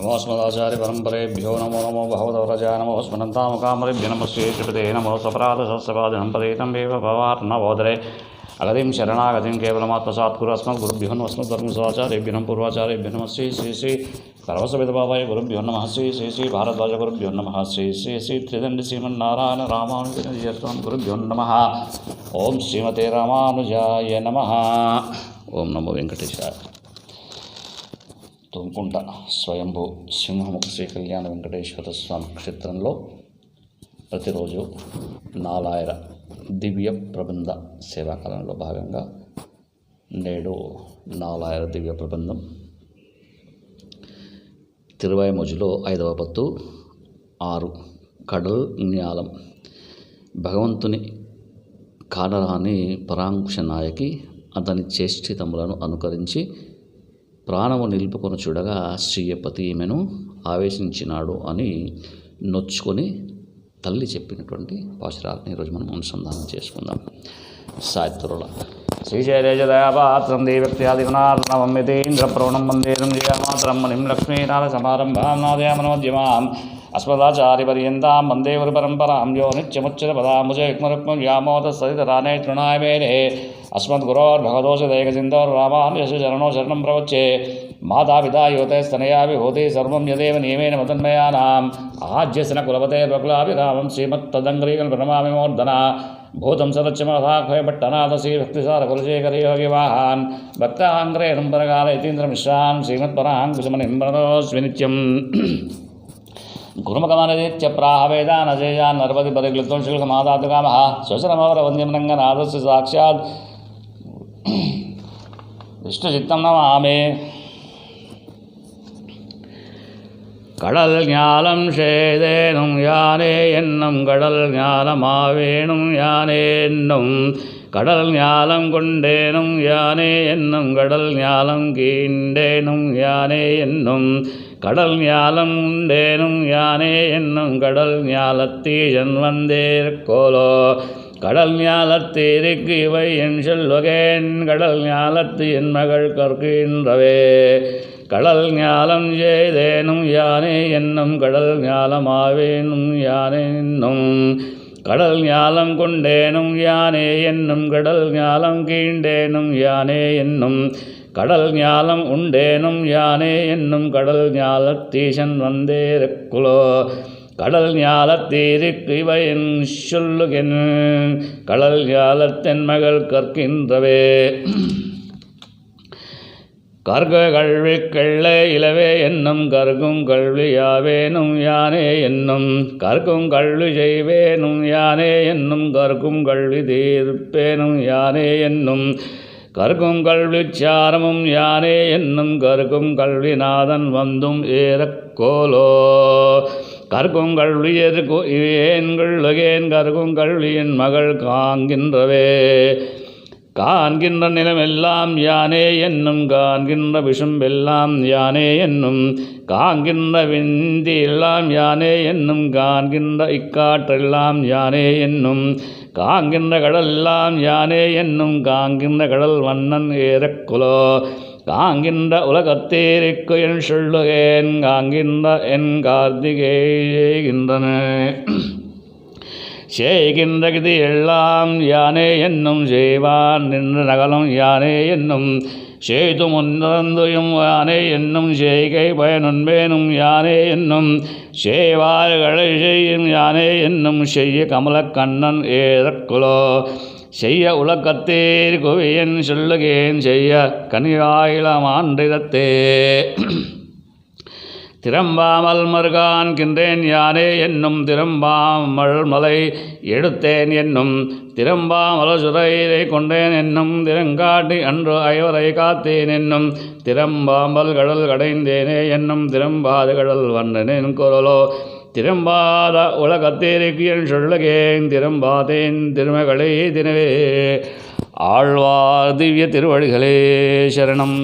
नमोऽस्मदाचार्य परंपरेभ्यो नमो नमो भगवतवरजाय नमो स्मरन्तामुकामरेभ्यो नमस्ते श्रीपते नमो सपराधसहस्रपादनं पदेतं वेव भवार्णवोदरे अगतिं शरणागतिं केवलमात्मसात्कुरु अस्मद्गुरुभ्यो नमः अस्मद्धर्मस्वाचार्येभ्यो नमः पूर्वाचार्येभ्यो नमः श्री श्री श्री सर्वसविधभावाय गुरुभ्यो नमः श्री श्री श्री भारद्वाज गुरुभ्यो नमः श्री श्री श्री त्रिदण्ड श्रीमन्नारायण रामानुजन गुरुभ्यो नमः ओं श्रीमते रामानुजाय नमः ओं नमो वेंकटेशाय। తుమ్కుంట స్వయంభూ సింహముఖ శ్రీ కళ్యాణ వెంకటేశ్వర స్వామి క్షేత్రంలో ప్రతిరోజు నాలాయర దివ్య ప్రబంధ సేవాకాలంలో భాగంగా నేడు నాలాయర దివ్య ప్రబంధం తిరువాయిమూజిలో 5వ పత్తు 6 కడల్ జ్ఞాలం భగవంతుని కానరాని పరాంకుశ నాయకి అతని చేష్టితములను అనుకరించి ప్రాణము నిలుపుకొని చూడగా శ్రీయపతి ఈమెను ఆవేశించినాడు అని నొచ్చుకొని తల్లి చెప్పినటువంటి పాశురాలను ఈరోజు మనం అనుసంధానం చేసుకుందాం. సాహిత్యుల శ్రీశైలేజదయాపాత్రం దేవ్యక్త్యాదిగుణార్ణవం యతీంద్రప్రవణం వందేరం జయమాత్రం మణిం లక్ష్మీనాథ సమారంభాం నాదయామనోద్యమాం अस्मदाचार्यपर्यन्तां वन्दे गुरुपरम्परां यो नित्यमुच्चरपदाम्बुजयुग्मरुक्मं व्यामोदसरितराणे तृणाय मेने अस्मद्गुरोर्भगवतोषदैकसिन्धोर्रामानुजस्य चरणो शरणं प्रवच्चे मातापिता युवते स्तनया विभूति सर्वं यदेव नियमेन मदन्मयानाम् आज्यसन कुलपतेर्वकुलाभिरामं श्रीमत्तदङ्घ्रीकल्पनमामि मूर्धना भूतं सदच्चमथाक्षयभट्टनाथ श्रीभक्तिसारकुलशेखरयोगिवाहान् भक्ताङ्ग्रेणं परकाल यतीन्द्रमिश्रान् श्रीमत्पराङ्कुशमनिं प्रणतोऽस्मि नित्यम् गुरुमुखमनदित्य प्राह वेदानजेया नर्वति परिक्लितो शुल्कमादातुकामः स्वशरमवरवन्द्यमरङ्गनाथस्य साक्षात् विष्णुचित्तं नमामि. கடல் ஞாலம் செய்தேனும் யானே என்னும் கடல் ஞாலமாவேனும் யானே என்னும் கடல் ஞாலம் கொண்டேனும் யானே என்னும் கடல் ஞாலம் கீண்டேனும் யானே என்னும் கடல் ஞாலம் உண்டேனும் யானே என்னும் கடல் ஞாலத்தீஜன் வந்தேற்கோலோ கடல் ஞாலத்தீருக்கு இவை என் சொல்லுகேன் கடல் ஞாலத்து என் மகள் கற்கின்றவே கடல் ஞாலம் செய்தேனும் யானே என்னும் கடல் ஞாலமாவேனும் யானே என்னும் கடல் ஞாலம் கொண்டேனும் யானே என்னும் கடல் ஞாலம் கீண்டேனும் யானே என்னும் கடல் ஞாலம் உண்டேனும் யானே என்னும் கடல் ஞாலத்தீசன் வந்தேற்குலோ கடல் ஞாலத்தீருக்கு இவை என் சொல்லுகென் கடல் ஞாலத்தென் மகள் கற்கின்றவே கர்க கல்வி கெள்ளை இலவே என்னும் கற்கும் கல்வி யாவேனும் யானே என்னும் கற்கும் கல்வி செய்வேனும் யானே என்னும் கற்கும் கல்வி தீர்ப்பேனும் யானே என்னும் கற்கும் கல்வி சாரமும் யானே என்னும் கற்கும் கல்வி நாதன் வந்தும் ஏறக்கோலோ கற்கும் கல்வி ஏன் கொள்ளுகேன் கற்கும் கல்வியின் மகள் காண்கின்றவே காண்கின்ற நிலமெல்லாம் யானே என்னும் காண்கின்ற விஷம்பெல்லாம் யானே என்னும் காண்கின்ற விந்தி எல்லாம் யானே என்னும் காண்கின்ற இக்காற்றெல்லாம் யானே என்னும் காண்கின்ற கடல் எல்லாம் யானே என்னும் காண்கின்ற கடல் வண்ணன் ஏறக்குலோ காண்கின்ற உலகத்தேருக்கு என் சொல்லுகேன் காண்கின்ற என் கார்த்திகேகின்றன செய்கின்ற கிதி எல்லாம் யானே என்னும் செய்வான் நின்ற நகலும் யானே என்னும் செய்து முன்னந்துயும் யானே என்னும் செய்கை பயனுண்பேனும் யானே என்னும் செய்வார்களை செய்யும் யானே என்னும் செய்ய கமலக்கண்ணன் ஏறக்குலோ செய்ய உலகத்தேர் குவியன் சொல்லுகேன் செய்ய கனியாயிலமாண்டிடத்தே திறம்பாமல் மறுகான்கின்றேன் யானே என்னும் திறம்பாமல் மலை எடுத்தேன் என்னும் திறம்பாமல் சுரையை கொண்டேன் என்னும் திறங்காட்டி அன்று ஐவரை காத்தேன் என்னும் திறம்பாம்பல் கடல் கடைந்தேனே என்னும் திறம்பாது கடல் வந்தனேன் குரலோ திறம்பாத உலகத்தேருக்கு என் சொல்லுகேன் திறம்பாதேன் திருமகளே தினவே ஆழ்வார் திவ்ய திருவடிகளே சரணம்.